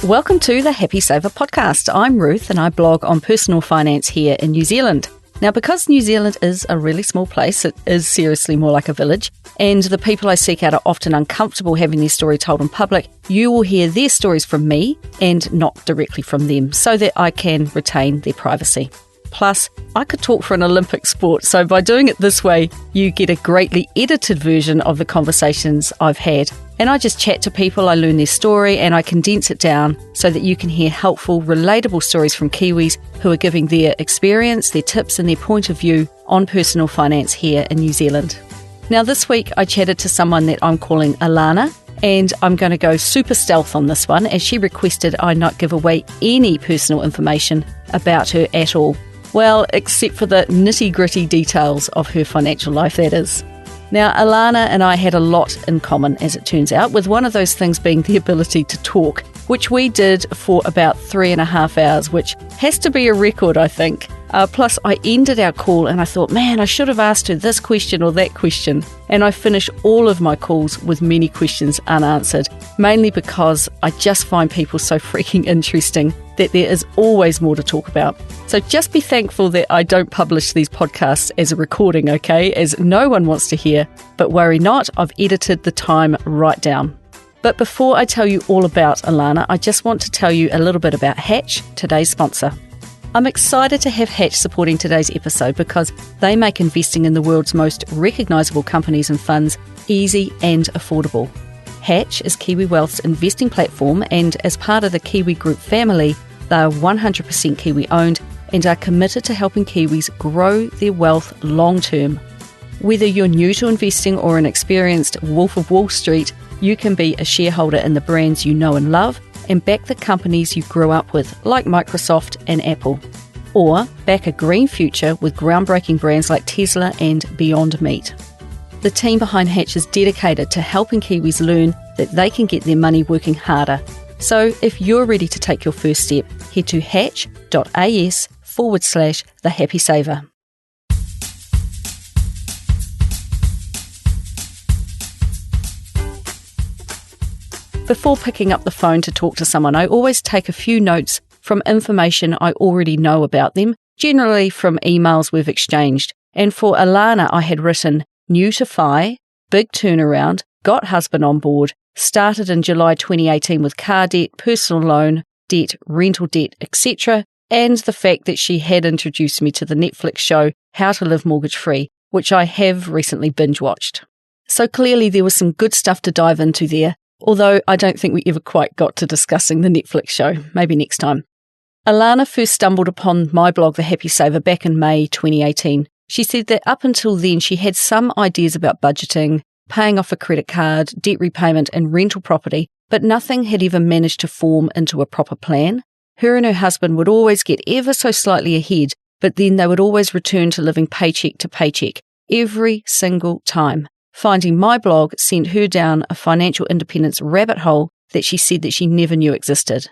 Welcome to the Happy Saver podcast. I'm Ruth and I blog on personal finance here in New Zealand. Now, because New Zealand is a really small place, it is seriously more like a village, and the people I seek out are often uncomfortable having their story told in public, you will hear their stories from me and not directly from them so that I can retain their privacy. Plus, I could talk for an Olympic sport, so by doing it this way, you get a greatly edited version of the conversations I've had. And I just chat to people, I learn their story, and I condense it down so that you can hear helpful, relatable stories from Kiwis who are giving their experience, their tips, and their point of view on personal finance here in New Zealand. Now, this week I chatted to someone that I'm calling Alana, and I'm going to go super stealth on this one as she requested I not give away any personal information about her at all. Well, except for the nitty-gritty details of her financial life, that is. Now, Alana and I had a lot in common, as it turns out, with one of those things being the ability to talk, which we did for about 3.5 hours, which has to be a record, I think. Plus, I ended our call and I thought, man, I should have asked her this question or that question. And I finish all of my calls with many questions unanswered, mainly because I just find people so freaking interesting that there is always more to talk about. So just be thankful that I don't publish these podcasts as a recording, okay, as no one wants to hear. But worry not, I've edited the time right down. But before I tell you all about Alana, I just want to tell you a little bit about Hatch, today's sponsor. I'm excited to have Hatch supporting today's episode because they make investing in the world's most recognisable companies and funds easy and affordable. Hatch is Kiwi Wealth's investing platform, and as part of the Kiwi Group family, they are 100% Kiwi owned and are committed to helping Kiwis grow their wealth long term. Whether you're new to investing or an experienced Wolf of Wall Street, you can be a shareholder in the brands you know and love and back the companies you grew up with, like Microsoft and Apple. Or back a green future with groundbreaking brands like Tesla and Beyond Meat. The team behind Hatch is dedicated to helping Kiwis learn that they can get their money working harder. So if you're ready to take your first step, head to hatch.as/thehappysaver. Before picking up the phone to talk to someone, I always take a few notes from information I already know about them, generally from emails we've exchanged. And for Alana, I had written, new to FI, big turnaround, got husband on board, started in July 2018 with car debt, personal loan, debt, rental debt, etc. And the fact that she had introduced me to the Netflix show How to Live Mortgage Free, which I have recently binge-watched. So clearly there was some good stuff to dive into there. Although I don't think we ever quite got to discussing the Netflix show. Maybe next time. Alana first stumbled upon my blog, The Happy Saver, back in May 2018. She said that up until then she had some ideas about budgeting, paying off a credit card, debt repayment and rental property, but nothing had ever managed to form into a proper plan. Her and her husband would always get ever so slightly ahead, but then they would always return to living paycheck to paycheck, every single time. Finding my blog sent her down a financial independence rabbit hole that she said that she never knew existed.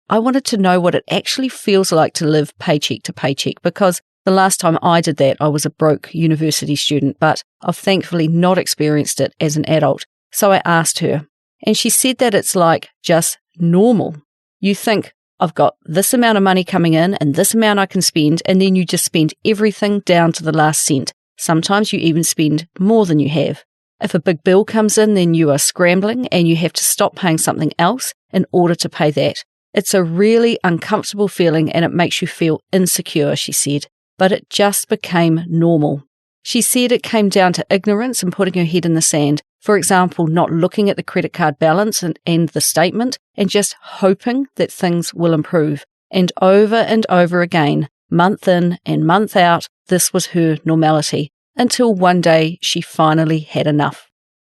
I wanted to know what it actually feels like to live paycheck to paycheck because the last time I did that, I was a broke university student, but I've thankfully not experienced it as an adult. So I asked her, and she said that it's like just normal. You think, I've got this amount of money coming in and this amount I can spend, and then you just spend everything down to the last cent. Sometimes you even spend more than you have. If a big bill comes in, then you are scrambling and you have to stop paying something else in order to pay that. It's a really uncomfortable feeling and it makes you feel insecure, she said. But it just became normal. She said it came down to ignorance and putting her head in the sand. For example, not looking at the credit card balance and the statement and just hoping that things will improve. And over again, month in and month out, this was her normality, until one day she finally had enough.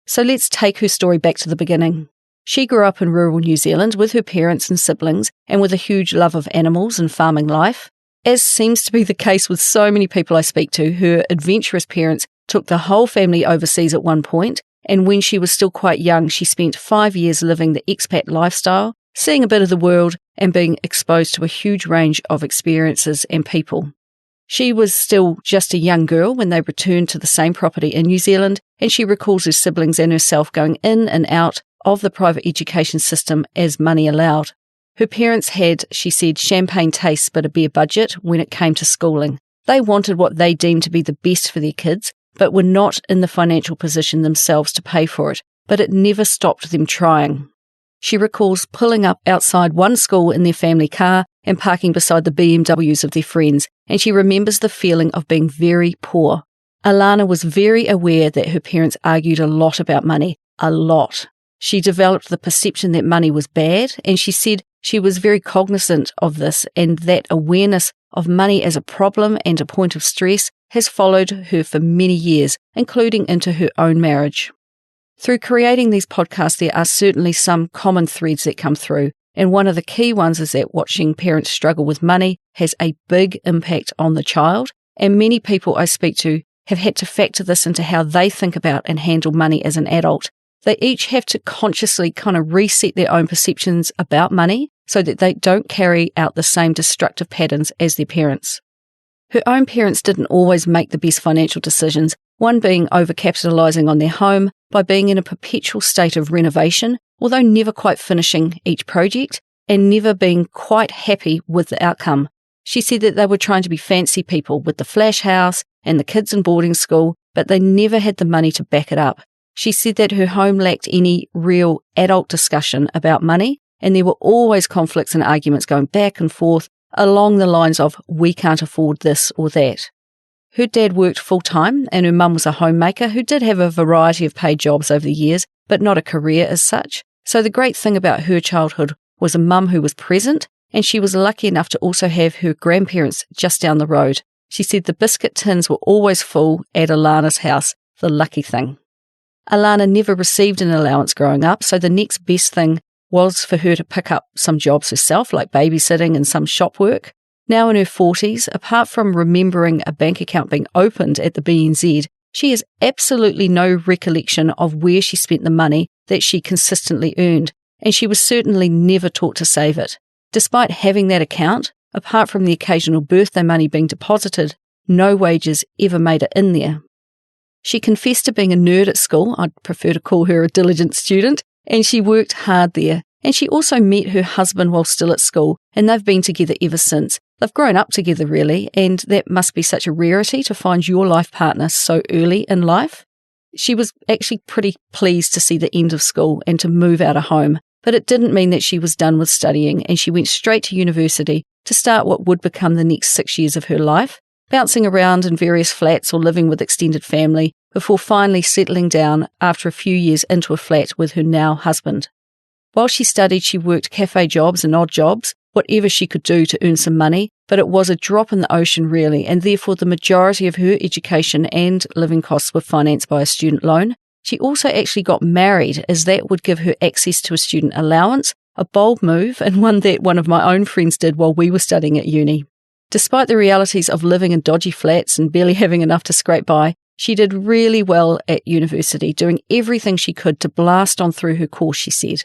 So let's take her story back to the beginning. She grew up in rural New Zealand with her parents and siblings and with a huge love of animals and farming life. As seems to be the case with so many people I speak to, her adventurous parents took the whole family overseas at one point, and when she was still quite young, she spent 5 years living the expat lifestyle, seeing a bit of the world and being exposed to a huge range of experiences and people. She was still just a young girl when they returned to the same property in New Zealand, and she recalls her siblings and herself going in and out of the private education system as money allowed. Her parents had, she said, champagne tastes but a bare budget when it came to schooling. They wanted what they deemed to be the best for their kids, but were not in the financial position themselves to pay for it, but it never stopped them trying. She recalls pulling up outside one school in their family car and parking beside the BMWs of their friends, and she remembers the feeling of being very poor. Alana was very aware that her parents argued a lot about money, a lot. She developed the perception that money was bad, and she said she was very cognizant of this, and that awareness of money as a problem and a point of stress has followed her for many years, including into her own marriage. Through creating these podcasts, there are certainly some common threads that come through, and one of the key ones is that watching parents struggle with money has a big impact on the child, and many people I speak to have had to factor this into how they think about and handle money as an adult. They each have to consciously kind of reset their own perceptions about money so that they don't carry out the same destructive patterns as their parents. Her own parents didn't always make the best financial decisions, one being overcapitalising on their home by being in a perpetual state of renovation, although never quite finishing each project and never being quite happy with the outcome. She said that they were trying to be fancy people with the flash house and the kids in boarding school, but they never had the money to back it up. She said that her home lacked any real adult discussion about money, and there were always conflicts and arguments going back and forth along the lines of, we can't afford this or that. Her dad worked full-time, and her mum was a homemaker who did have a variety of paid jobs over the years, but not a career as such. So the great thing about her childhood was a mum who was present, and she was lucky enough to also have her grandparents just down the road. She said the biscuit tins were always full at Alana's house, the lucky thing. Alana never received an allowance growing up, so the next best thing was for her to pick up some jobs herself, like babysitting and some shop work. Now in her 40s, apart from remembering a bank account being opened at the BNZ, she has absolutely no recollection of where she spent the money that she consistently earned, and she was certainly never taught to save it. Despite having that account, apart from the occasional birthday money being deposited, no wages ever made it in there. She confessed to being a nerd at school. I'd prefer to call her a diligent student, and she worked hard there. And she also met her husband while still at school, and they've been together ever since. They've grown up together, really, and that must be such a rarity to find your life partner so early in life. She was actually pretty pleased to see the end of school and to move out of home, but it didn't mean that she was done with studying, and she went straight to university to start what would become the next 6 years of her life, bouncing around in various flats or living with extended family, before finally settling down after a few years into a flat with her now husband. While she studied, she worked cafe jobs and odd jobs, whatever she could do to earn some money, but it was a drop in the ocean really, and therefore the majority of her education and living costs were financed by a student loan. She also actually got married, as that would give her access to a student allowance, a bold move, and one that one of my own friends did while we were studying at uni. Despite the realities of living in dodgy flats and barely having enough to scrape by, she did really well at university, doing everything she could to blast on through her course, she said.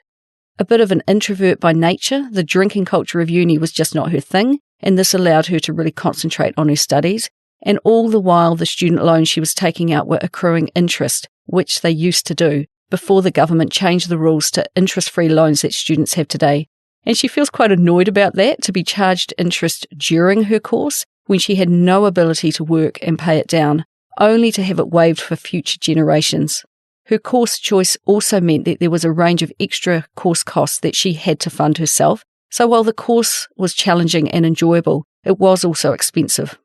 A bit of an introvert by nature, the drinking culture of uni was just not her thing, and this allowed her to really concentrate on her studies. And all the while, the student loans she was taking out were accruing interest, which they used to do, before the government changed the rules to interest-free loans that students have today. And she feels quite annoyed about that, to be charged interest during her course, when she had no ability to work and pay it down, only to have it waived for future generations. Her course choice also meant that there was a range of extra course costs that she had to fund herself, so while the course was challenging and enjoyable, it was also expensive.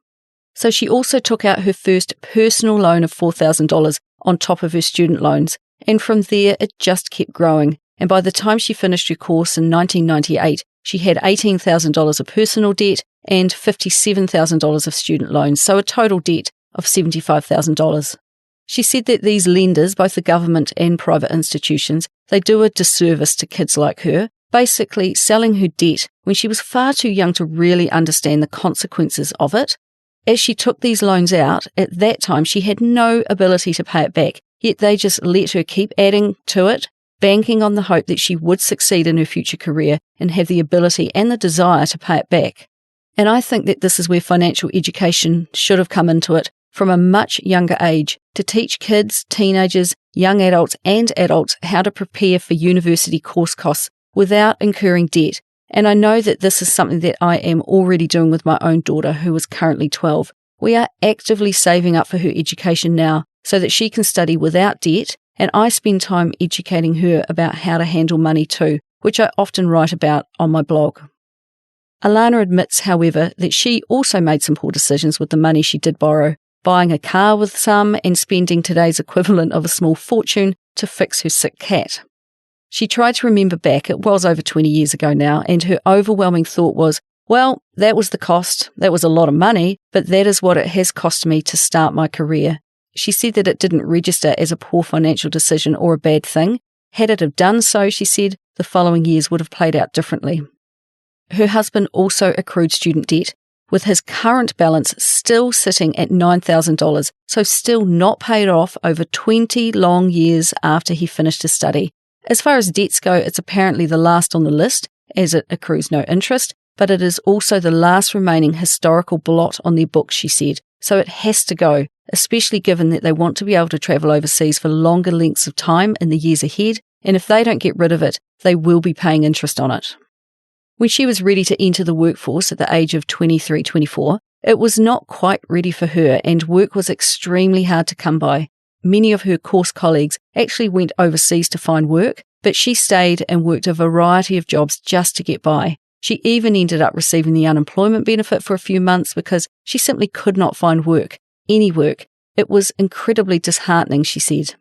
So she also took out her first personal loan of $4,000 on top of her student loans, and from there it just kept growing, and by the time she finished her course in 1998, she had $18,000 of personal debt and $57,000 of student loans, so a total debt of $75,000. She said that these lenders, both the government and private institutions, they do a disservice to kids like her, basically selling her debt when she was far too young to really understand the consequences of it. As she took these loans out, at that time she had no ability to pay it back, yet they just let her keep adding to it, banking on the hope that she would succeed in her future career and have the ability and the desire to pay it back. And I think that this is where financial education should have come into it from a much younger age, to teach kids, teenagers, young adults and adults how to prepare for university course costs without incurring debt, And I know that this is something that I am already doing with my own daughter, who is currently 12. We are actively saving up for her education now so that she can study without debt, and I spend time educating her about how to handle money too, which I often write about on my blog. Alana admits, however, that she also made some poor decisions with the money she did borrow, buying a car with some and spending today's equivalent of a small fortune to fix her sick cat. She tried to remember back, it was over 20 years ago now, and her overwhelming thought was, well, that was the cost, that was a lot of money, but that is what it has cost me to start my career. She said that it didn't register as a poor financial decision or a bad thing. Had it have done so, she said, the following years would have played out differently. Her husband also accrued student debt, with his current balance still sitting at $9,000, so still not paid off over 20 long years after he finished his study. As far as debts go, it's apparently the last on the list, as it accrues no interest, but it is also the last remaining historical blot on their books, she said, so it has to go, especially given that they want to be able to travel overseas for longer lengths of time in the years ahead, and if they don't get rid of it, they will be paying interest on it. When she was ready to enter the workforce at the age of 23, 24, it was not quite ready for her, and work was extremely hard to come by. Many of her course colleagues actually went overseas to find work, but she stayed and worked a variety of jobs just to get by. She even ended up receiving the unemployment benefit for a few months because she simply could not find work, any work. It was incredibly disheartening, she said.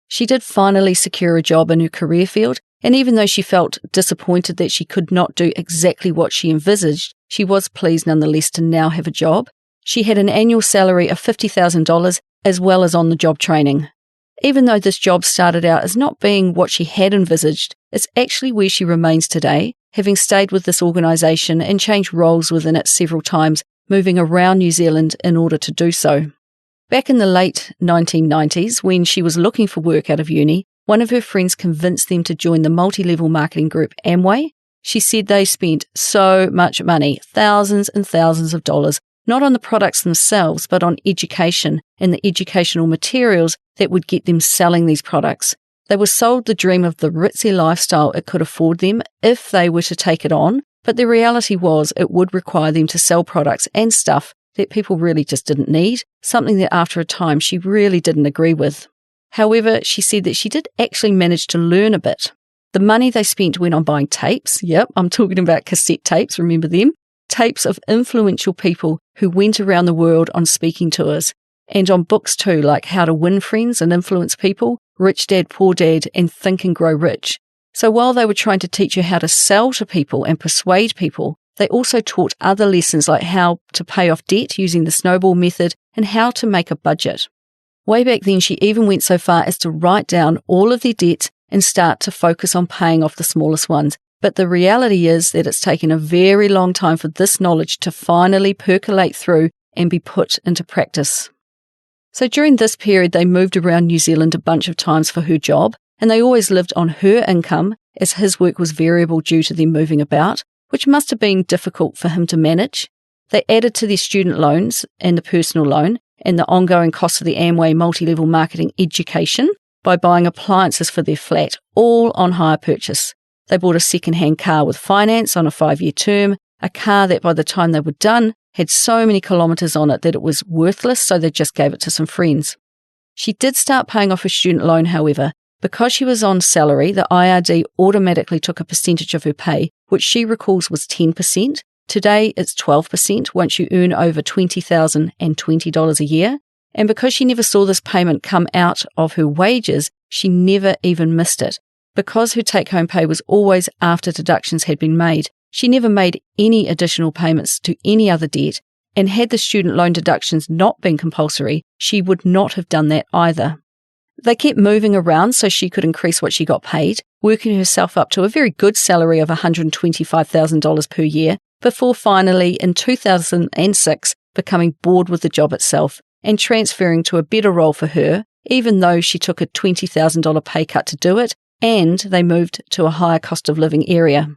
She did finally secure a job in her career field, and even though she felt disappointed that she could not do exactly what she envisaged, she was pleased nonetheless to now have a job. She had an annual salary of $50,000 as well as on-the-job training. Even though this job started out as not being what she had envisaged, it's actually where she remains today, having stayed with this organisation and changed roles within it several times, moving around New Zealand in order to do so. Back in the late 1990s, when she was looking for work out of uni, one of her friends convinced them to join the multi-level marketing group Amway. She said they spent so much money, thousands and thousands of dollars, not on the products themselves, but on education and the educational materials that would get them selling these products. They were sold the dream of the ritzy lifestyle it could afford them if they were to take it on, but the reality was it would require them to sell products and stuff that people really just didn't need, something that after a time she really didn't agree with. However, she said that she did actually manage to learn a bit. The money they spent went on buying tapes. Yep, I'm talking about cassette tapes, remember them? Tapes of influential people who went around the world on speaking tours, and on books too, like How to Win Friends and Influence People, Rich Dad, Poor Dad, and Think and Grow Rich. So while they were trying to teach her how to sell to people and persuade people, they also taught other lessons like how to pay off debt using the snowball method and how to make a budget. Way back then, she even went so far as to write down all of their debts and start to focus on paying off the smallest ones. But the reality is that it's taken a very long time for this knowledge to finally percolate through and be put into practice. So during this period, they moved around New Zealand a bunch of times for her job, and they always lived on her income as his work was variable due to them moving about, which must have been difficult for him to manage. They added to their student loans and the personal loan and the ongoing costs of the Amway multi-level marketing education by buying appliances for their flat, all on hire purchase. They bought a second-hand car with finance on a 5-year term, a car that by the time they were done had so many kilometres on it that it was worthless, so they just gave it to some friends. She did start paying off her student loan, however. Because she was on salary, the IRD automatically took a percentage of her pay, which she recalls was 10%. Today, it's 12% once you earn over $20,020 a year. And because she never saw this payment come out of her wages, she never even missed it. Because her take-home pay was always after deductions had been made, she never made any additional payments to any other debt, and had the student loan deductions not been compulsory, she would not have done that either. They kept moving around so she could increase what she got paid, working herself up to a very good salary of $125,000 per year, before finally, in 2006, becoming bored with the job itself and transferring to a better role for her, even though she took a $20,000 pay cut to do it, and they moved to a higher cost of living area.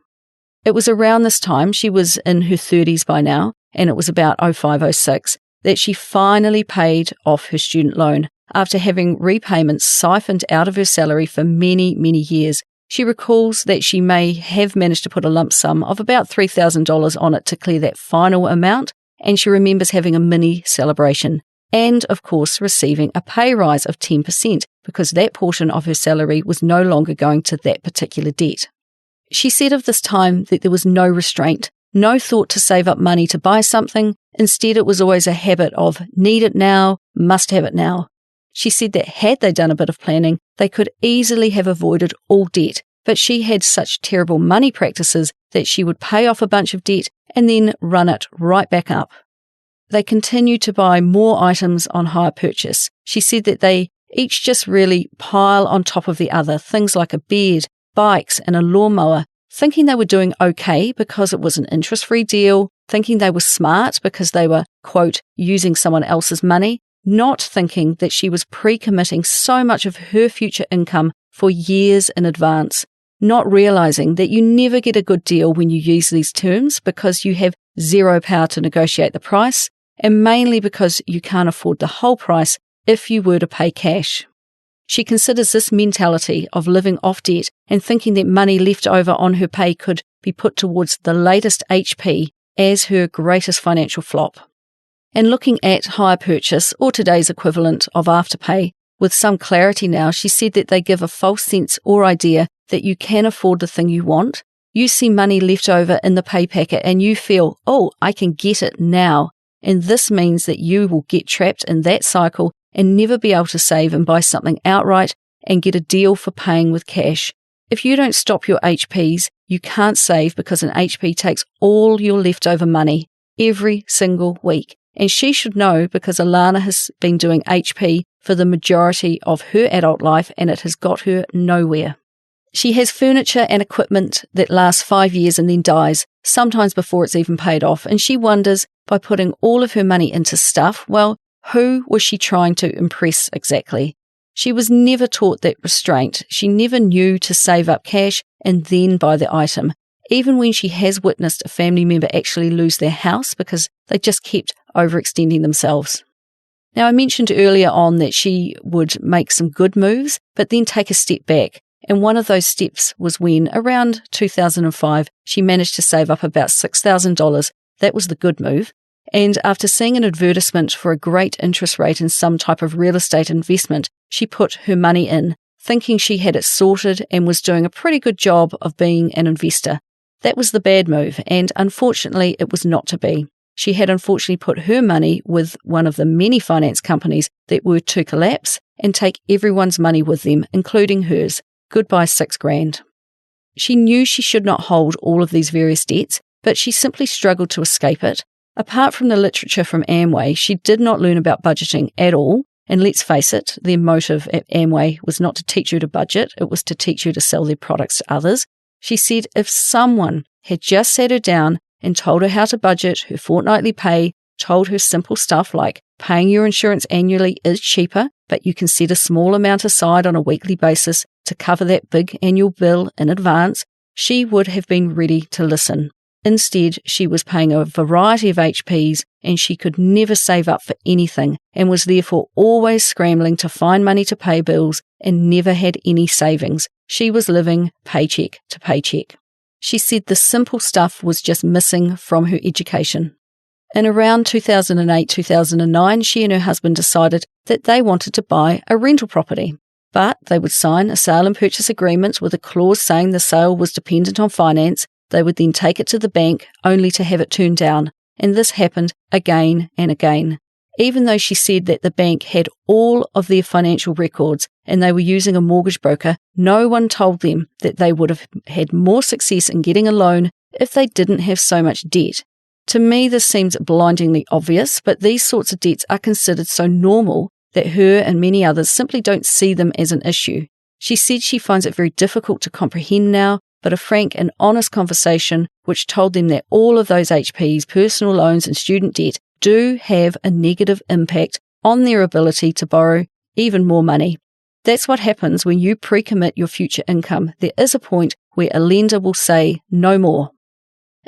It was around this time, she was in her 30s by now, and it was about 05-06, that she finally paid off her student loan after having repayments siphoned out of her salary for many, many years, She recalls that she may have managed to put a lump sum of about $3,000 on it to clear that final amount, and she remembers having a mini celebration and, of course, receiving a pay rise of 10% because that portion of her salary was no longer going to that particular debt. She said of this time that there was no restraint, no thought to save up money to buy something. Instead, it was always a habit of need it now, must have it now. She said that had they done a bit of planning, they could easily have avoided all debt, but she had such terrible money practices that she would pay off a bunch of debt and then run it right back up. They continued to buy more items on hire purchase. She said that they each just really pile on top of the other, things like a bed, bikes and a lawnmower, thinking they were doing okay because it was an interest-free deal, thinking they were smart because they were, quote, using someone else's money, not thinking that she was pre-committing so much of her future income for years in advance, not realizing that you never get a good deal when you use these terms because you have zero power to negotiate the price, and mainly because you can't afford the whole price if you were to pay cash. She considers this mentality of living off debt and thinking that money left over on her pay could be put towards the latest HP as her greatest financial flop. And looking at hire purchase, or today's equivalent of Afterpay, with some clarity now, she said that they give a false sense or idea that you can afford the thing you want. You see money left over in the pay packet and you feel, oh, I can get it now. And this means that you will get trapped in that cycle and never be able to save and buy something outright and get a deal for paying with cash. If you don't stop your HPs, you can't save because an HP takes all your leftover money every single week. And she should know because Alana has been doing HP for the majority of her adult life and it has got her nowhere. She has furniture and equipment that lasts 5 years and then dies, sometimes before it's even paid off, and she wonders, by putting all of her money into stuff, well, who was she trying to impress exactly? She was never taught that restraint. She never knew to save up cash and then buy the item, even when she has witnessed a family member actually lose their house because they just kept overextending themselves. Now, I mentioned earlier on that she would make some good moves, but then take a step back. And one of those steps was when, around 2005, she managed to save up about $6,000. That was the good move. And after seeing an advertisement for a great interest rate in some type of real estate investment, she put her money in, thinking she had it sorted and was doing a pretty good job of being an investor. That was the bad move, and unfortunately, it was not to be. She had unfortunately put her money with one of the many finance companies that were to collapse and take everyone's money with them, including hers. Goodbye $6,000. She knew she should not hold all of these various debts, but she simply struggled to escape it. Apart from the literature from Amway, she did not learn about budgeting at all, and let's face it, their motive at Amway was not to teach you to budget, it was to teach you to sell their products to others. She said if someone had just sat her down and told her how to budget her fortnightly pay, told her simple stuff like paying your insurance annually is cheaper, but you can set a small amount aside on a weekly basis to cover that big annual bill in advance, she would have been ready to listen. Instead, she was paying a variety of HPs and she could never save up for anything and was therefore always scrambling to find money to pay bills and never had any savings. She was living paycheck to paycheck. She said the simple stuff was just missing from her education. In around 2008-2009, she and her husband decided that they wanted to buy a rental property, but they would sign a sale and purchase agreement with a clause saying the sale was dependent on finance. They would then take it to the bank only to have it turned down, and this happened again and again. Even though she said that the bank had all of their financial records and they were using a mortgage broker, no one told them that they would have had more success in getting a loan if they didn't have so much debt. To me, this seems blindingly obvious, but these sorts of debts are considered so normal that her and many others simply don't see them as an issue. She said she finds it very difficult to comprehend now, but a frank and honest conversation which told them that all of those HPs, personal loans and student debt do have a negative impact on their ability to borrow even more money. That's what happens when you pre-commit your future income. There is a point where a lender will say no more.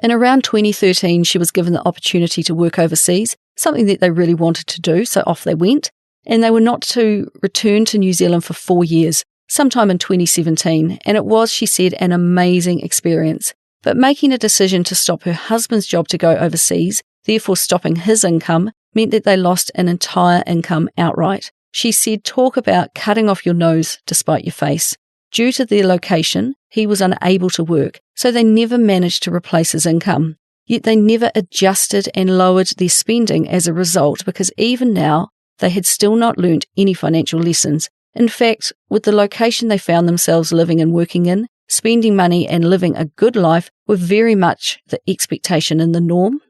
In around 2013, she was given the opportunity to work overseas, something that they really wanted to do, so off they went, and they were not to return to New Zealand for 4 years. sometime in 2017, and it was, she said, an amazing experience. But making a decision to stop her husband's job to go overseas, therefore stopping his income, meant that they lost an entire income outright. She said, talk about cutting off your nose to spite your face. Due to their location, he was unable to work, so they never managed to replace his income. Yet they never adjusted and lowered their spending as a result, because even now, they had still not learnt any financial lessons. In fact, with the location they found themselves living and working in, spending money and living a good life were very much the expectation and the norm.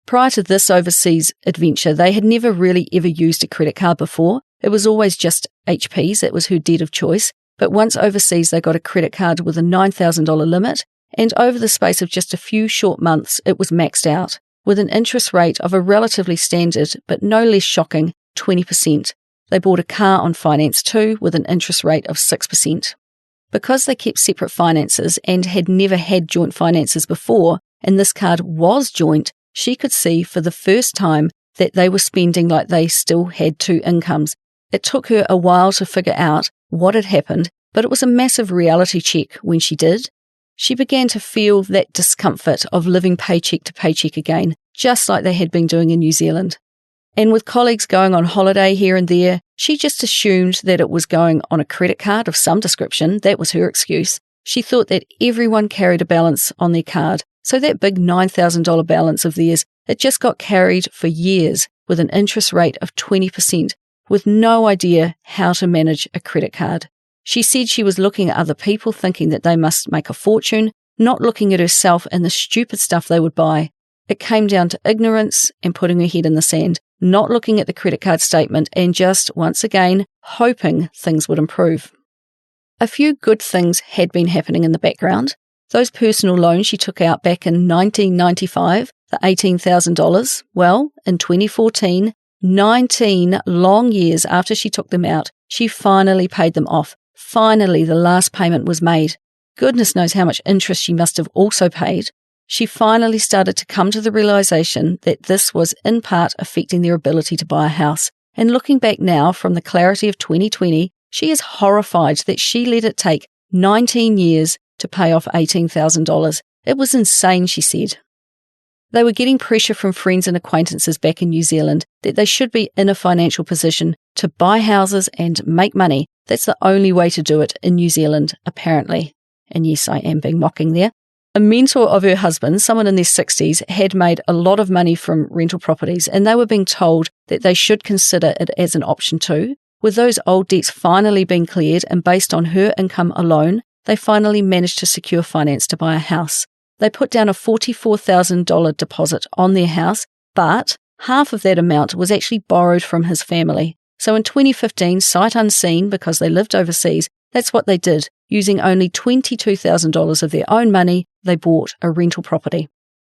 Prior to this overseas adventure, they had never really ever used a credit card before. It was always just HP's, it was her debt of choice. But once overseas, they got a credit card with a $9,000 limit, and over the space of just a few short months, it was maxed out, with an interest rate of a relatively standard, but no less shocking, 20%. They bought a car on finance too, with an interest rate of 6%. Because they kept separate finances and had never had joint finances before, and this card was joint, she could see for the first time that they were spending like they still had two incomes. It took her a while to figure out what had happened, but it was a massive reality check when she did. She began to feel that discomfort of living paycheck to paycheck again, just like they had been doing in New Zealand. And with colleagues going on holiday here and there, she just assumed that it was going on a credit card of some description. That was her excuse. She thought that everyone carried a balance on their card, so that big $9,000 balance of theirs, it just got carried for years with an interest rate of 20%, with no idea how to manage a credit card. She said she was looking at other people thinking that they must make a fortune, not looking at herself and the stupid stuff they would buy. It came down to ignorance and putting her head in the sand, not looking at the credit card statement and just, once again, hoping things would improve. A few good things had been happening in the background. Those personal loans she took out back in 1995, the $18,000, well, in 2014, 19 long years after she took them out, she finally paid them off. Finally, the last payment was made. Goodness knows how much interest she must have also paid. She finally started to come to the realization that this was in part affecting their ability to buy a house. And looking back now from the clarity of 2020, she is horrified that she let it take 19 years to pay off $18,000. It was insane, she said. They were getting pressure from friends and acquaintances back in New Zealand that they should be in a financial position to buy houses and make money. That's the only way to do it in New Zealand, apparently. And yes, I am being mocking there. A mentor of her husband, someone in their 60s, had made a lot of money from rental properties, and they were being told that they should consider it as an option too. With those old debts finally being cleared and based on her income alone, they finally managed to secure finance to buy a house. They put down a $44,000 deposit on their house, but half of that amount was actually borrowed from his family. So in 2015, sight unseen, because they lived overseas, that's what they did. Using only $22,000 of their own money, they bought a rental property.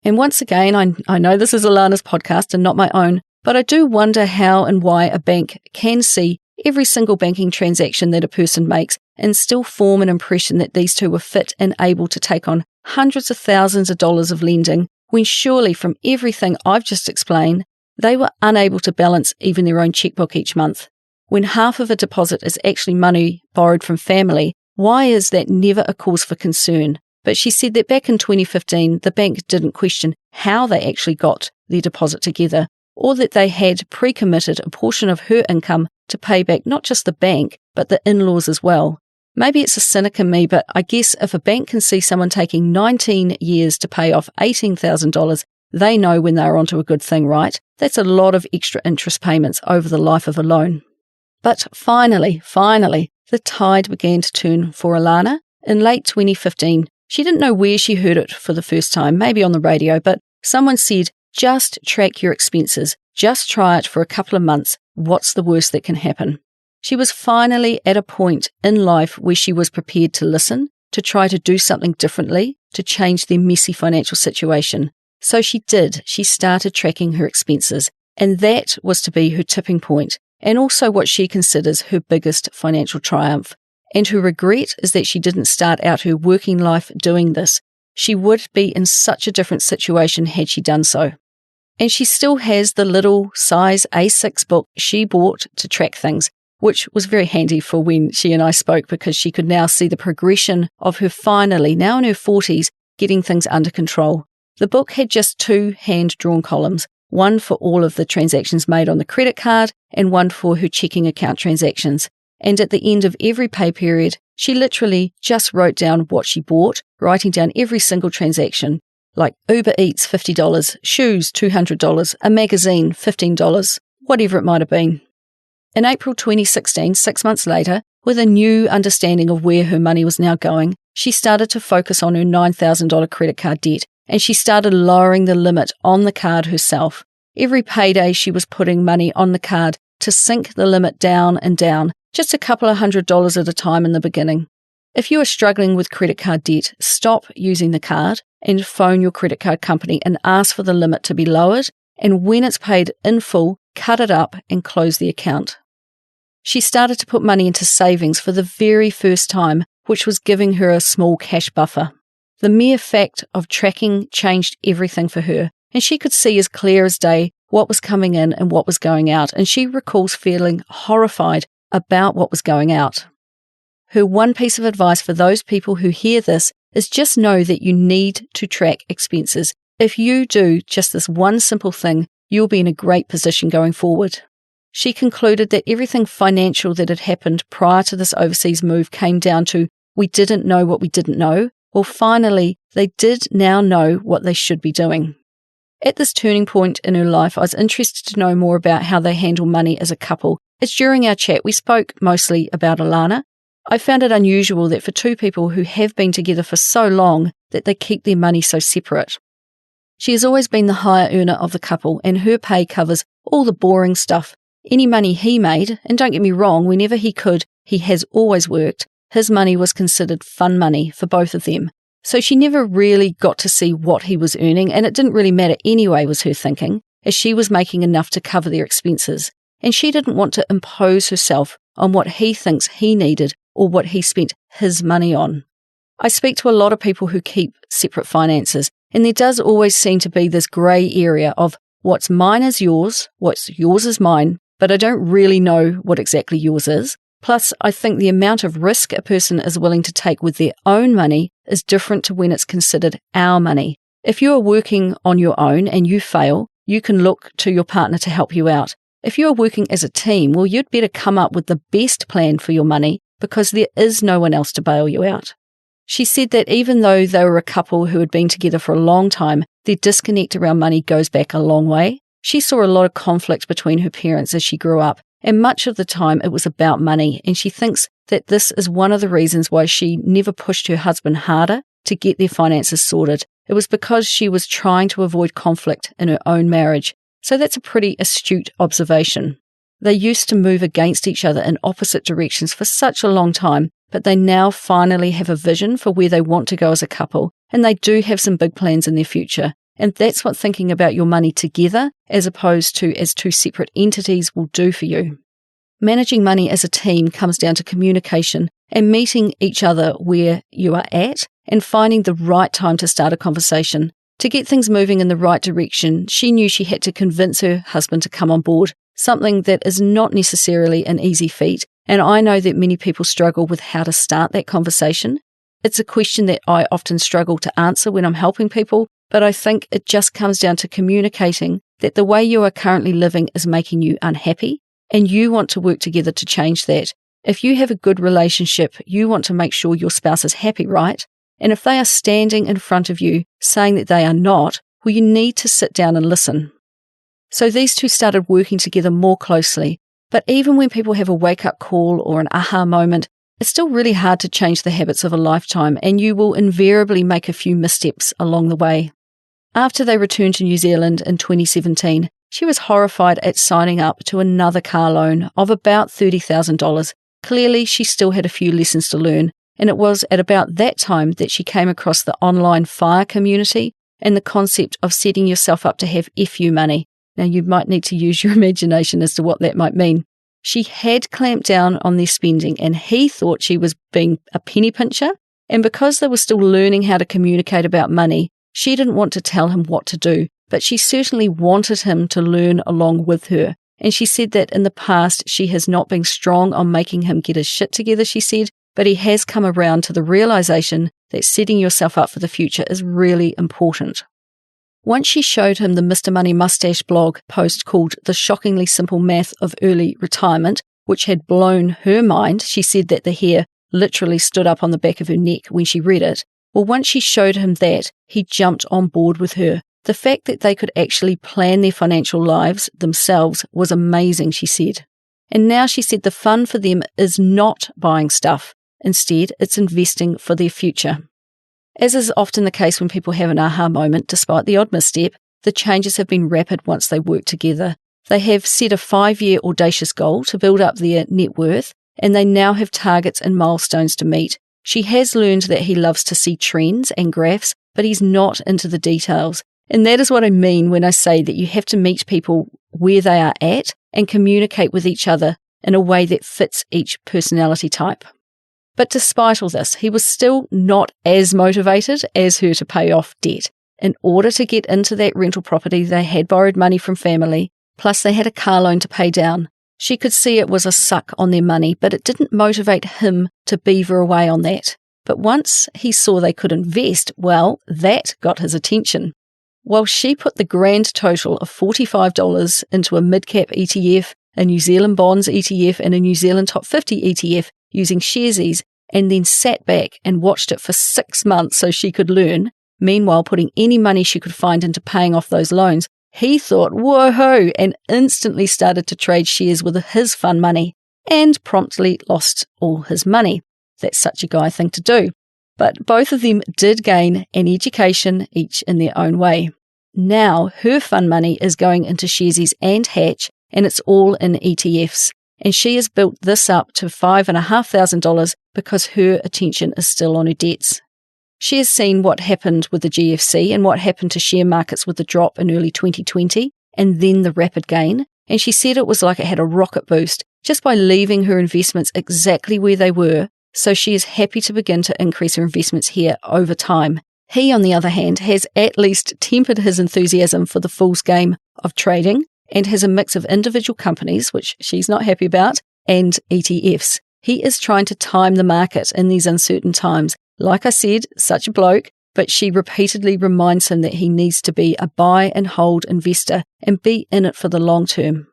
And once again, I know this is Alana's podcast and not my own, but I do wonder how and why a bank can see every single banking transaction that a person makes and still form an impression that these two were fit and able to take on hundreds of thousands of dollars of lending, when surely from everything I've just explained, they were unable to balance even their own checkbook each month. When half of a deposit is actually money borrowed from family, why is that never a cause for concern? But she said that back in 2015, the bank didn't question how they actually got their deposit together, or that they had pre-committed a portion of her income to pay back not just the bank, but the in-laws as well. Maybe it's a cynic in me, but I guess if a bank can see someone taking 19 years to pay off $18,000, they know when they're onto a good thing, right? That's a lot of extra interest payments over the life of a loan. But finally, the tide began to turn for Alana. In late 2015, she didn't know where she heard it for the first time, maybe on the radio, but someone said, just track your expenses. Just try it for a couple of months. What's the worst that can happen? She was finally at a point in life where she was prepared to listen, to try to do something differently, to change their messy financial situation. So she did. She started tracking her expenses, and that was to be her tipping point, and also what she considers her biggest financial triumph. And her regret is that she didn't start out her working life doing this. She would be in such a different situation had she done so. And she still has the little size A6 book she bought to track things. which was very handy for when she and I spoke because she could now see the progression of her finally, now in her 40s, getting things under control. The book had just 2 hand-drawn columns, one for all of the transactions made on the credit card and one for her checking account transactions. And at the end of every pay period, she literally just wrote down what she bought, writing down every single transaction, like Uber Eats $50, shoes $200, a magazine $15, whatever it might have been. In April 2016, 6 months later, with a new understanding of where her money was now going, she started to focus on her $9,000 credit card debt, and she started lowering the limit on the card herself. Every payday she was putting money on the card to sink the limit down and down, just a couple of $100 at a time in the beginning. If you are struggling with credit card debt, stop using the card and phone your credit card company and ask for the limit to be lowered, and when it's paid in full, cut it up and close the account. She started to put money into savings for the very first time, which was giving her a small cash buffer. The mere fact of tracking changed everything for her, and she could see as clear as day what was coming in and what was going out, and she recalls feeling horrified about what was going out. Her one piece of advice for those people who hear this is just know that you need to track expenses. If you do just this one simple thing, you'll be in a great position going forward. She concluded that everything financial that had happened prior to this overseas move came down to we didn't know what we didn't know. Well, finally, they did now know what they should be doing. At this turning point in her life, I was interested to know more about how they handle money as a couple. As during our chat, we spoke mostly about Alana. I found it unusual that for 2 people who have been together for so long, that they keep their money so separate. She has always been the higher earner of the couple, and her pay covers all the boring stuff. Any money he made, and don't get me wrong, whenever he could, he has always worked, his money was considered fun money for both of them. So she never really got to see what he was earning, and it didn't really matter anyway, was her thinking, as she was making enough to cover their expenses. And she didn't want to impose herself on what he thinks he needed or what he spent his money on. I speak to a lot of people who keep separate finances, and there does always seem to be this grey area of what's mine is yours, what's yours is mine, but I don't really know what exactly yours is. Plus, I think the amount of risk a person is willing to take with their own money is different to when it's considered our money. If you are working on your own and you fail, you can look to your partner to help you out. If you are working as a team, well, you'd better come up with the best plan for your money because there is no one else to bail you out. She said that even though they were a couple who had been together for a long time, their disconnect around money goes back a long way. She saw a lot of conflict between her parents as she grew up, and much of the time it was about money, and she thinks that this is one of the reasons why she never pushed her husband harder to get their finances sorted. It was because she was trying to avoid conflict in her own marriage. So that's a pretty astute observation. They used to move against each other in opposite directions for such a long time, but they now finally have a vision for where they want to go as a couple, and they do have some big plans in their future. And that's what thinking about your money together, as opposed to as 2 separate entities, will do for you. Managing money as a team comes down to communication and meeting each other where you are at and finding the right time to start a conversation. To get things moving in the right direction, she knew she had to convince her husband to come on board, something that is not necessarily an easy feat, and I know that many people struggle with how to start that conversation. It's a question that I often struggle to answer when I'm helping people, but I think it just comes down to communicating that the way you are currently living is making you unhappy, and you want to work together to change that. If you have a good relationship, you want to make sure your spouse is happy, right? And if they are standing in front of you saying that they are not, well, you need to sit down and listen. So these 2 started working together more closely. But even when people have a wake-up call or an aha moment, it's still really hard to change the habits of a lifetime, and you will invariably make a few missteps along the way. After they returned to New Zealand in 2017, she was horrified at signing up to another car loan of about $30,000. Clearly, she still had a few lessons to learn, and it was at about that time that she came across the online FIRE community and the concept of setting yourself up to have FU money. Now, you might need to use your imagination as to what that might mean. She had clamped down on their spending, and he thought she was being a penny pincher, and because they were still learning how to communicate about money, she didn't want to tell him what to do, but she certainly wanted him to learn along with her. And she said that in the past, she has not been strong on making him get his shit together, she said, but he has come around to the realization that setting yourself up for the future is really important. Once she showed him the Mr. Money Mustache blog post called The Shockingly Simple Math of Early Retirement, which had blown her mind, she said that the hair literally stood up on the back of her neck when she read it. Well, once she showed him that, he jumped on board with her. The fact that they could actually plan their financial lives themselves was amazing, she said. And now she said the fun for them is not buying stuff. Instead, it's investing for their future. As is often the case when people have an aha moment, despite the odd misstep, the changes have been rapid once they work together. They have set a 5-year audacious goal to build up their net worth, and they now have targets and milestones to meet. She has learned that he loves to see trends and graphs, but he's not into the details. And that is what I mean when I say that you have to meet people where they are at and communicate with each other in a way that fits each personality type. But despite all this, he was still not as motivated as her to pay off debt. In order to get into that rental property, they had borrowed money from family, plus they had a car loan to pay down. She could see it was a suck on their money, but it didn't motivate him to beaver away on that. But once he saw they could invest, well, that got his attention. While she put the grand total of $45 into a mid-cap ETF, a New Zealand bonds ETF, and a New Zealand top 50 ETF using Sharesies, and then sat back and watched it for 6 months so she could learn, meanwhile putting any money she could find into paying off those loans, he thought, whoa-ho, and instantly started to trade shares with his fun money, and promptly lost all his money. That's such a guy thing to do. But both of them did gain an education, each in their own way. Now her fun money is going into Sharesies and Hatch, and it's all in ETFs. And she has built this up to $5,500 because her attention is still on her debts. She has seen what happened with the GFC and what happened to share markets with the drop in early 2020 and then the rapid gain. And she said it was like it had a rocket boost just by leaving her investments exactly where they were. So she is happy to begin to increase her investments here over time. He, on the other hand, has at least tempered his enthusiasm for the fool's game of trading and has a mix of individual companies, which she's not happy about, and ETFs. He is trying to time the market in these uncertain times. Like I said, such a bloke, but she repeatedly reminds him that he needs to be a buy and hold investor and be in it for the long term.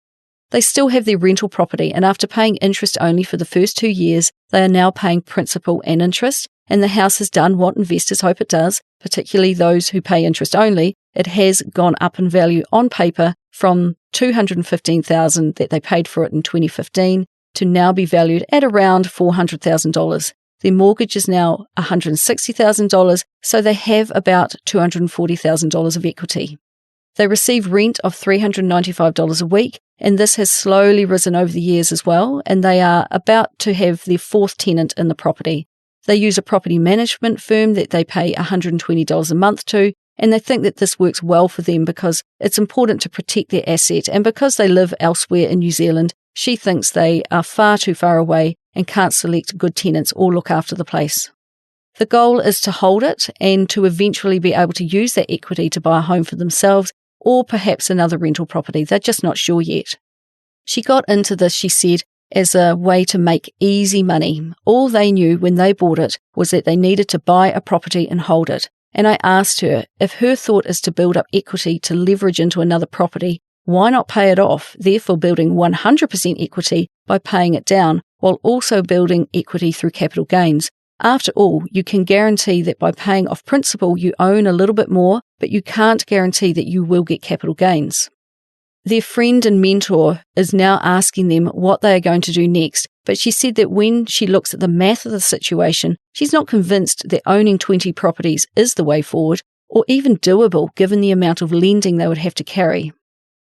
They still have their rental property, and after paying interest only for the first 2 years, they are now paying principal and interest, and the house has done what investors hope it does, particularly those who pay interest only. It has gone up in value on paper from $215,000 that they paid for it in 2015 to now be valued at around $400,000. Their mortgage is now $160,000, so they have about $240,000 of equity. They receive rent of $395 a week, and this has slowly risen over the years as well, and they are about to have their 4th tenant in the property. They use a property management firm that they pay $120 a month to, and they think that this works well for them because it's important to protect their asset, and because they live elsewhere in New Zealand, she thinks they are far too far away and can't select good tenants or look after the place. The goal is to hold it and to eventually be able to use that equity to buy a home for themselves or perhaps another rental property. They're just not sure yet. She got into this, she said, as a way to make easy money. All they knew when they bought it was that they needed to buy a property and hold it. And I asked her, if her thought is to build up equity to leverage into another property, why not pay it off, therefore building 100% equity by paying it down, while also building equity through capital gains? After all, you can guarantee that by paying off principal, you own a little bit more, but you can't guarantee that you will get capital gains. Their friend and mentor is now asking them what they are going to do next, but she said that when she looks at the math of the situation, she's not convinced that owning 20 properties is the way forward, or even doable given the amount of lending they would have to carry.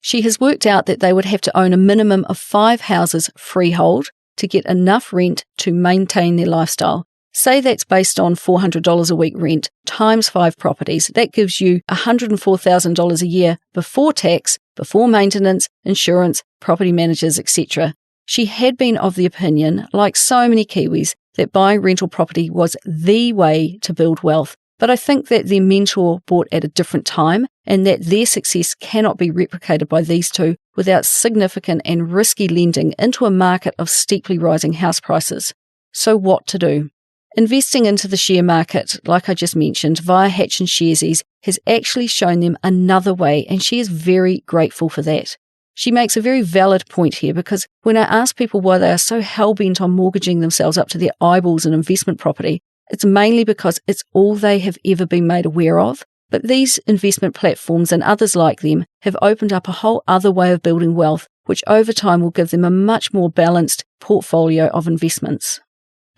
She has worked out that they would have to own a minimum of 5 houses freehold to get enough rent to maintain their lifestyle. Say that's based on $400 a week rent times 5 properties. That gives you $104,000 a year before tax, before maintenance, insurance, property managers, etc. She had been of the opinion, like so many Kiwis, that buying rental property was the way to build wealth. But I think that their mentor bought at a different time and that their success cannot be replicated by these two without significant and risky lending into a market of steeply rising house prices. So what to do? Investing into the share market, like I just mentioned, via Hatch and Sharesies has actually shown them another way, and she is very grateful for that. She makes a very valid point here, because when I ask people why they are so hell-bent on mortgaging themselves up to their eyeballs in investment property, it's mainly because it's all they have ever been made aware of. But these investment platforms and others like them have opened up a whole other way of building wealth, which over time will give them a much more balanced portfolio of investments.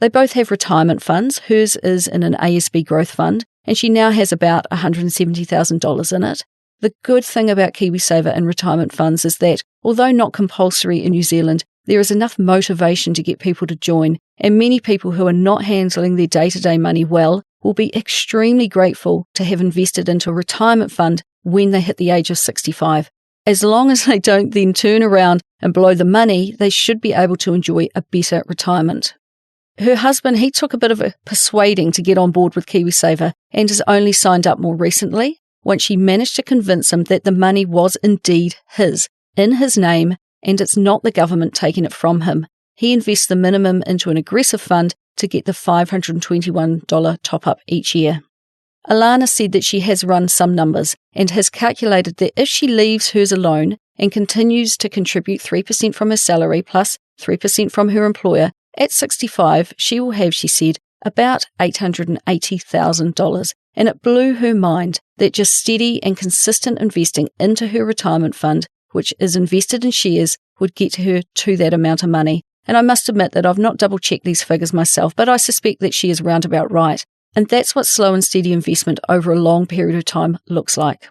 They both have retirement funds. Hers is in an ASB growth fund, and she now has about $170,000 in it. The good thing about KiwiSaver and retirement funds is that, although not compulsory in New Zealand, there is enough motivation to get people to join, and many people who are not handling their day-to-day money well will be extremely grateful to have invested into a retirement fund when they hit the age of 65. As long as they don't then turn around and blow the money, they should be able to enjoy a better retirement. Her husband, he took a bit of a persuading to get on board with KiwiSaver and has only signed up more recently, once she managed to convince him that the money was indeed his, in his name, and it's not the government taking it from him. He invests the minimum into an aggressive fund to get the $521 top-up each year. Alana said that she has run some numbers and has calculated that if she leaves hers alone and continues to contribute 3% from her salary plus 3% from her employer, at 65 she will have, she said, about $880,000, and it blew her mind that just steady and consistent investing into her retirement fund, which is invested in shares, would get her to that amount of money. And I must admit that I've not double-checked these figures myself, but I suspect that she is roundabout right. And that's what slow and steady investment over a long period of time looks like.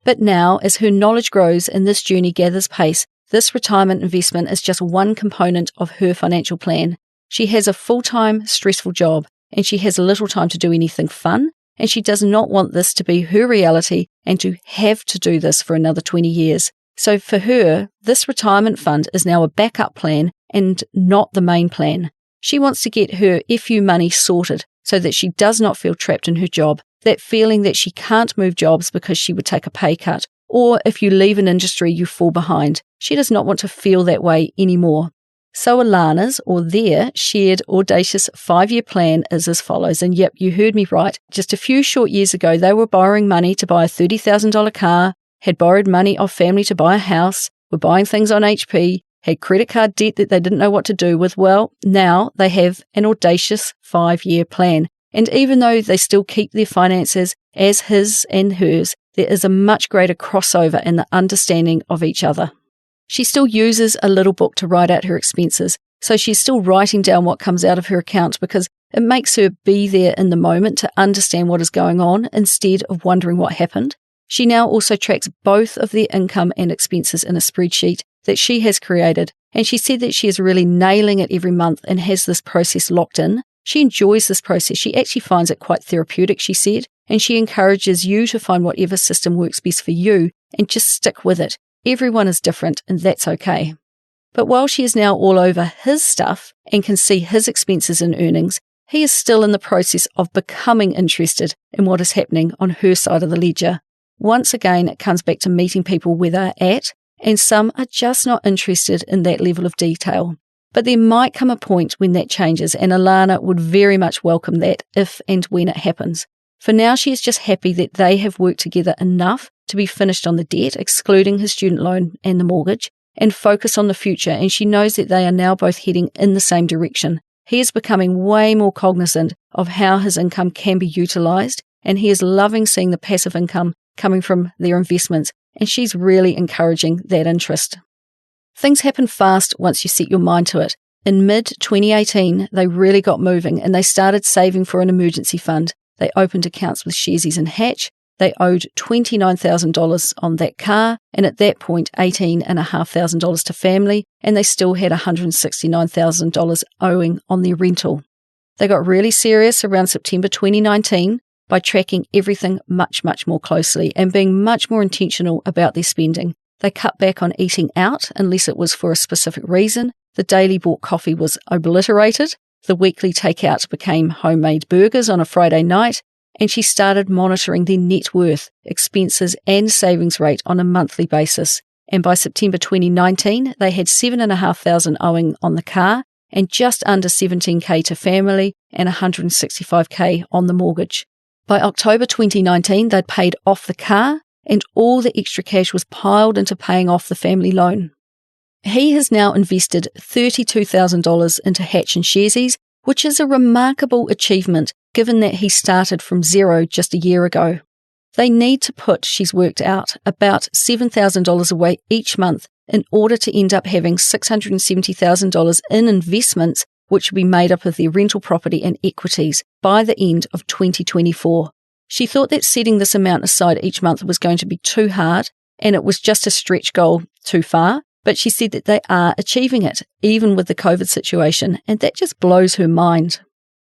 But now, as her knowledge grows and this journey gathers pace, this retirement investment is just one component of her financial plan. She has a full-time, stressful job, and she has little time to do anything fun, and she does not want this to be her reality and to have to do this for another 20 years. So for her, this retirement fund is now a backup plan and not the main plan. She wants to get her FU money sorted so that she does not feel trapped in her job, that feeling that she can't move jobs because she would take a pay cut, or if you leave an industry you fall behind. She does not want to feel that way anymore. So Alana's, or their, shared audacious 5-year plan is as follows. And yep, you heard me right. Just a few short years ago, they were borrowing money to buy a $30,000 car, had borrowed money off family to buy a house, were buying things on HP, had credit card debt that they didn't know what to do with. Well, now they have an audacious 5-year plan. And even though they still keep their finances as his and hers, there is a much greater crossover in the understanding of each other. She still uses a little book to write out her expenses, so she's still writing down what comes out of her account because it makes her be there in the moment to understand what is going on instead of wondering what happened. She now also tracks both of their income and expenses in a spreadsheet that she has created, and she said that she is really nailing it every month and has this process locked in. She enjoys this process. She actually finds it quite therapeutic, she said, and she encourages you to find whatever system works best for you and just stick with it. Everyone is different, and that's okay. But while she is now all over his stuff and can see his expenses and earnings, he is still in the process of becoming interested in what is happening on her side of the ledger. Once again, it comes back to meeting people where they're at, and some are just not interested in that level of detail. But there might come a point when that changes, and Alana would very much welcome that if and when it happens. For now, she is just happy that they have worked together enough to be finished on the debt, excluding his student loan and the mortgage, and focus on the future, and she knows that they are now both heading in the same direction. He is becoming way more cognizant of how his income can be utilised, and he is loving seeing the passive income coming from their investments, and she's really encouraging that interest. Things happen fast once you set your mind to it. In mid-2018, they really got moving, and they started saving for an emergency fund. They opened accounts with Sharesies and Hatch. They owed $29,000 on that car, and at that point $18,500 to family, and they still had $169,000 owing on their rental. They got really serious around September 2019 by tracking everything much, much more closely and being much more intentional about their spending. They cut back on eating out unless it was for a specific reason. The daily bought coffee was obliterated. The weekly takeout became homemade burgers on a Friday night, and she started monitoring their net worth, expenses and savings rate on a monthly basis. And by September 2019, they had $7,500 owing on the car and just under $17,000 to family and $165,000 on the mortgage. By October 2019, they'd paid off the car and all the extra cash was piled into paying off the family loan. He has now invested $32,000 into Hatch and Sharesies, which is a remarkable achievement given that he started from zero just a year ago. They need to put, she's worked out, about $7,000 away each month in order to end up having $670,000 in investments, which will be made up of their rental property and equities by the end of 2024. She thought that setting this amount aside each month was going to be too hard and it was just a stretch goal too far, but she said that they are achieving it, even with the COVID situation, and that just blows her mind.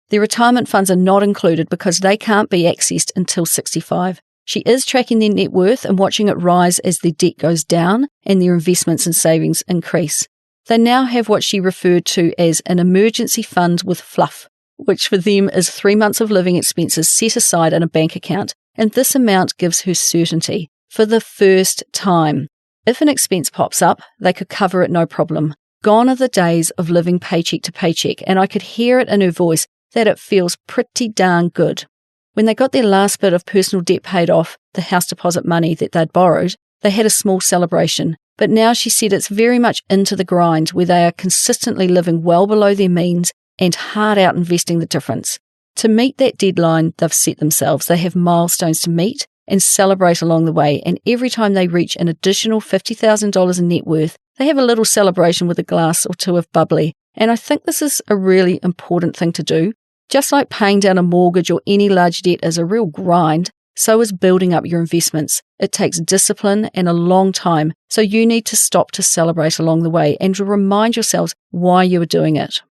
Their retirement funds are not included because they can't be accessed until 65. She is tracking their net worth and watching it rise as their debt goes down and their investments and savings increase. They now have what she referred to as an emergency fund with fluff, which for them is 3 months of living expenses set aside in a bank account, and this amount gives her certainty for the first time. If an expense pops up, they could cover it no problem. Gone are the days of living paycheck to paycheck, and I could hear it in her voice that it feels pretty darn good. When they got their last bit of personal debt paid off, the house deposit money that they'd borrowed, they had a small celebration. But now she said it's very much into the grind where they are consistently living well below their means and hard out investing the difference. To meet that deadline they've set themselves, they have milestones to meet and celebrate along the way, and every time they reach an additional $50,000 in net worth, they have a little celebration with a glass or two of bubbly. And I think this is a really important thing to do. Just like paying down a mortgage or any large debt is a real grind, so is building up your investments. It takes discipline and a long time, so you need to stop to celebrate along the way and to remind yourselves why you are doing it.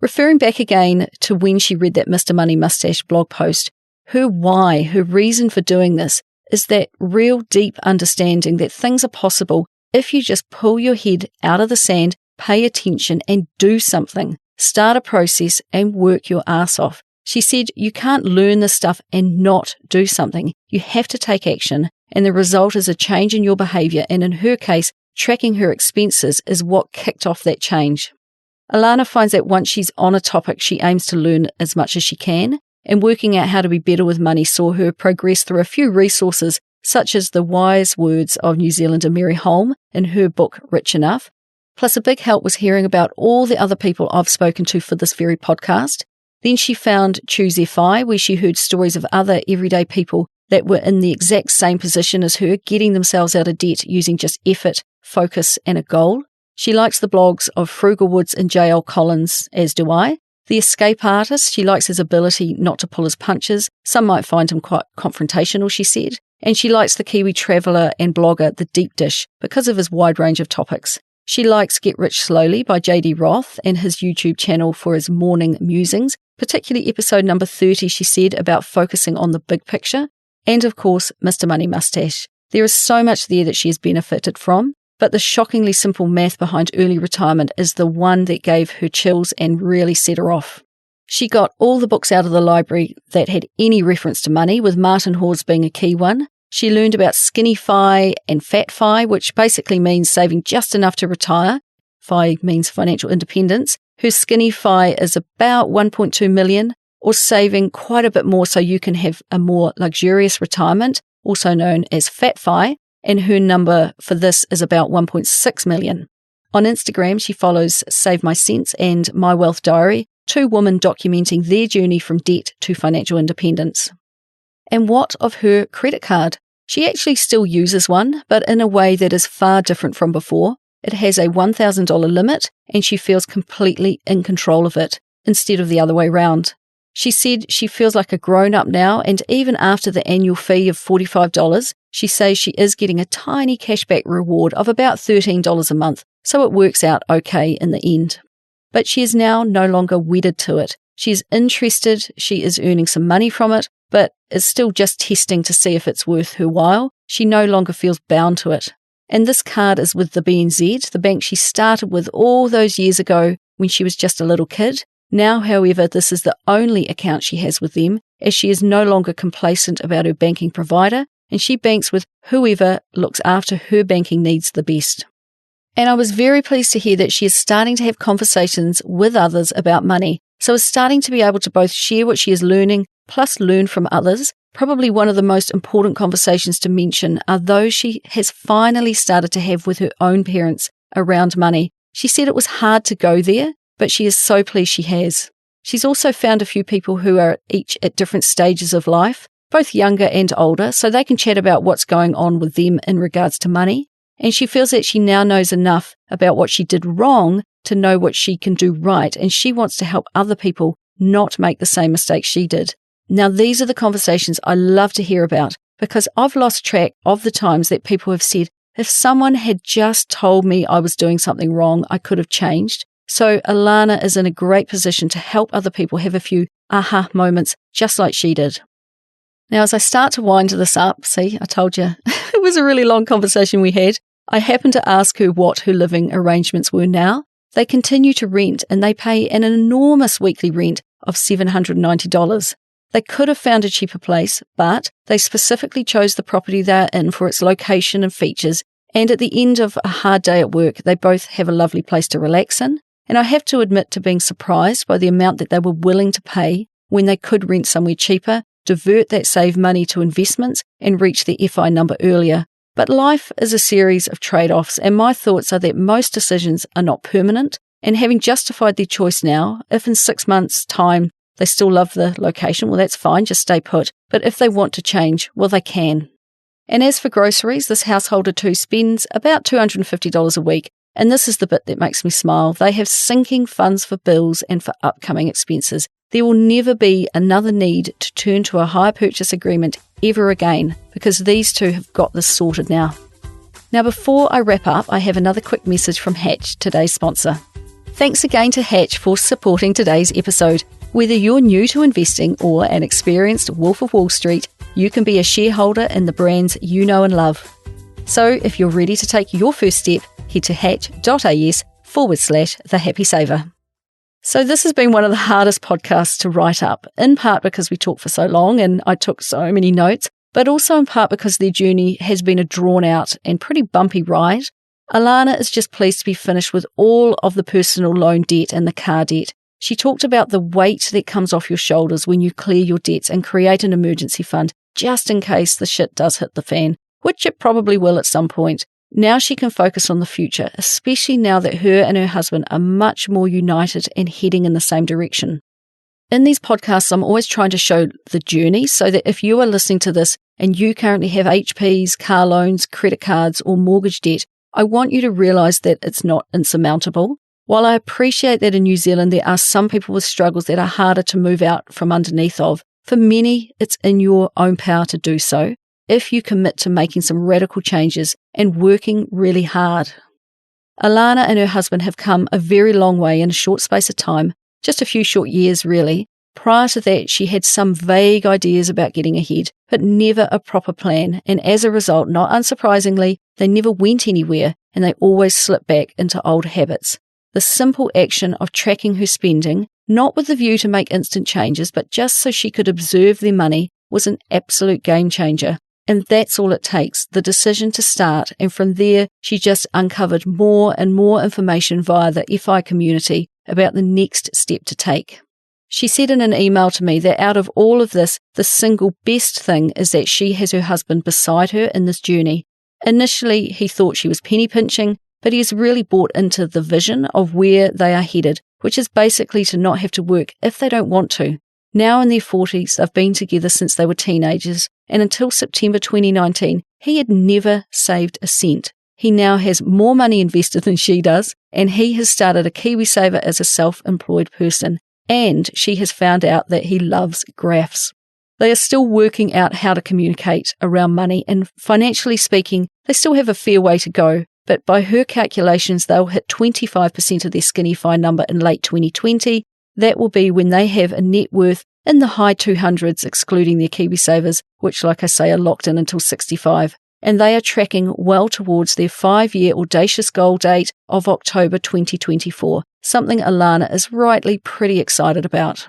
Referring back again to when she read that Mr. Money Mustache blog post, her why, her reason for doing this is that real deep understanding that things are possible if you just pull your head out of the sand, pay attention and do something. Start a process and work your ass off. She said you can't learn this stuff and not do something. You have to take action, and the result is a change in your behaviour, and in her case, tracking her expenses is what kicked off that change. Alana finds that once she's on a topic, she aims to learn as much as she can, and working out how to be better with money saw her progress through a few resources such as the wise words of New Zealander Mary Holm in her book Rich Enough. Plus, a big help was hearing about all the other people I've spoken to for this very podcast. Then she found Choose FI, where she heard stories of other everyday people that were in the exact same position as her, getting themselves out of debt using just effort, focus, and a goal. She likes the blogs of Frugal Woods and J.L. Collins, as do I. The escape artist, she likes his ability not to pull his punches. Some might find him quite confrontational, she said. And she likes the Kiwi traveller and blogger The Deep Dish because of his wide range of topics. She likes Get Rich Slowly by J.D. Roth and his YouTube channel for his morning musings, particularly episode number 30, she said, about focusing on the big picture. And of course, Mr. Money Mustache. There is so much there that she has benefited from, but the shockingly simple math behind early retirement is the one that gave her chills and really set her off. She got all the books out of the library that had any reference to money, with Martin Hawes being a key one. She learned about skinny FI and fat FI, which basically means saving just enough to retire. FI means financial independence. Her skinny FI is about 1.2 million, or saving quite a bit more so you can have a more luxurious retirement, also known as fat FI, and her number for this is about 1.6 million. On Instagram, she follows Save My Cents and My Wealth Diary, two women documenting their journey from debt to financial independence. And what of her credit card? She actually still uses one, but in a way that is far different from before. It has a $1,000 limit, and she feels completely in control of it, instead of the other way round. She said she feels like a grown-up now, and even after the annual fee of $45, she says she is getting a tiny cashback reward of about $13 a month, so it works out okay in the end. But she is now no longer wedded to it. She is interested, she is earning some money from it, but is still just testing to see if it's worth her while. She no longer feels bound to it. And this card is with the BNZ, the bank she started with all those years ago when she was just a little kid. Now, however, this is the only account she has with them, as she is no longer complacent about her banking provider, and she banks with whoever looks after her banking needs the best. And I was very pleased to hear that she is starting to have conversations with others about money, so is starting to be able to both share what she is learning, plus learn from others. Probably one of the most important conversations to mention are those she has finally started to have with her own parents around money. She said it was hard to go there, but she is so pleased she has. She's also found a few people who are each at different stages of life, both younger and older, so they can chat about what's going on with them in regards to money. And she feels that she now knows enough about what she did wrong to know what she can do right, and she wants to help other people not make the same mistakes she did. Now, these are the conversations I love to hear about, because I've lost track of the times that people have said, if someone had just told me I was doing something wrong, I could have changed. So Alana is in a great position to help other people have a few aha moments just like she did. Now, as I start to wind this up, see, I told you, it was a really long conversation we had. I happened to ask her what her living arrangements were now. They continue to rent, and they pay an enormous weekly rent of $790. They could have found a cheaper place, but they specifically chose the property they are in for its location and features, and at the end of a hard day at work, they both have a lovely place to relax in. And I have to admit to being surprised by the amount that they were willing to pay when they could rent somewhere cheaper, divert that saved money to investments, and reach the FI number earlier. But life is a series of trade-offs, and my thoughts are that most decisions are not permanent, and having justified their choice now, if in 6 months' time they still love the location, well, that's fine, just stay put. But if they want to change, well, they can. And as for groceries, this householder too spends about $250 a week, and this is the bit that makes me smile. They have sinking funds for bills and for upcoming expenses. There will never be another need to turn to a hire purchase agreement ever again, because these two have got this sorted now. Now, before I wrap up, I have another quick message from Hatch, today's sponsor. Thanks again to Hatch for supporting today's episode. Whether you're new to investing or an experienced Wolf of Wall Street, you can be a shareholder in the brands you know and love. So if you're ready to take your first step, head to hatch.as/The Happy Saver. So this has been one of the hardest podcasts to write up, in part because we talked for so long and I took so many notes, but also in part because their journey has been a drawn-out and pretty bumpy ride. Alana is just pleased to be finished with all of the personal loan debt and the car debt. She talked about the weight that comes off your shoulders when you clear your debts and create an emergency fund, just in case the shit does hit the fan, which it probably will at some point. Now she can focus on the future, especially now that her and her husband are much more united and heading in the same direction. In these podcasts, I'm always trying to show the journey so that if you are listening to this and you currently have HPs, car loans, credit cards, or mortgage debt, I want you to realise that it's not insurmountable. While I appreciate that in New Zealand there are some people with struggles that are harder to move out from underneath of, for many it's in your own power to do so if you commit to making some radical changes and working really hard. Alana and her husband have come a very long way in a short space of time, just a few short years really. Prior to that, she had some vague ideas about getting ahead, but never a proper plan, and as a result, not unsurprisingly, they never went anywhere and they always slipped back into old habits. The simple action of tracking her spending, not with the view to make instant changes, but just so she could observe their money, was an absolute game changer. And that's all it takes, the decision to start, and from there she just uncovered more and more information via the FI community about the next step to take. She said in an email to me that out of all of this, the single best thing is that she has her husband beside her in this journey. Initially, he thought she was penny pinching, but he has really bought into the vision of where they are headed, which is basically to not have to work if they don't want to. Now in their 40s, they've been together since they were teenagers, and until September 2019, he had never saved a cent. He now has more money invested than she does, and he has started a KiwiSaver as a self-employed person, and she has found out that he loves graphs. They are still working out how to communicate around money, and financially speaking, they still have a fair way to go, but by her calculations, they'll hit 25% of their skinny fine number in late 2020. That will be when they have a net worth in the high 200s, excluding their KiwiSavers, which, like I say, are locked in until 65. And they are tracking well towards their 5-year audacious goal date of October 2024, something Alana is rightly pretty excited about.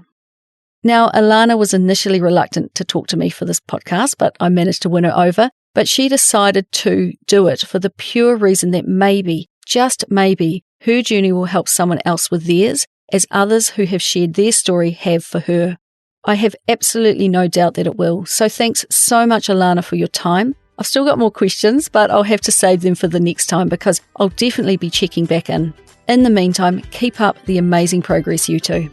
Now, Alana was initially reluctant to talk to me for this podcast, but I managed to win her over. But she decided to do it for the pure reason that maybe, just maybe, her journey will help someone else with theirs, as others who have shared their story have for her. I have absolutely no doubt that it will. So thanks so much, Alana, for your time. I've still got more questions, but I'll have to save them for the next time because I'll definitely be checking back in. In the meantime, keep up the amazing progress, you two.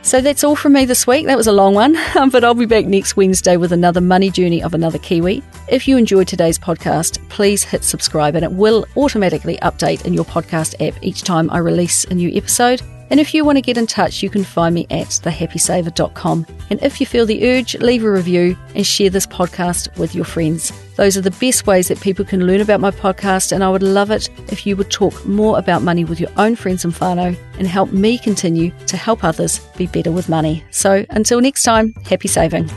So that's all from me this week. That was a long one, but I'll be back next Wednesday with another money journey of another Kiwi. If you enjoyed today's podcast, please hit subscribe and it will automatically update in your podcast app each time I release a new episode. And if you want to get in touch, you can find me at thehappysaver.com. And if you feel the urge, leave a review and share this podcast with your friends. Those are the best ways that people can learn about my podcast, and I would love it if you would talk more about money with your own friends and whānau and help me continue to help others be better with money. So until next time, happy saving.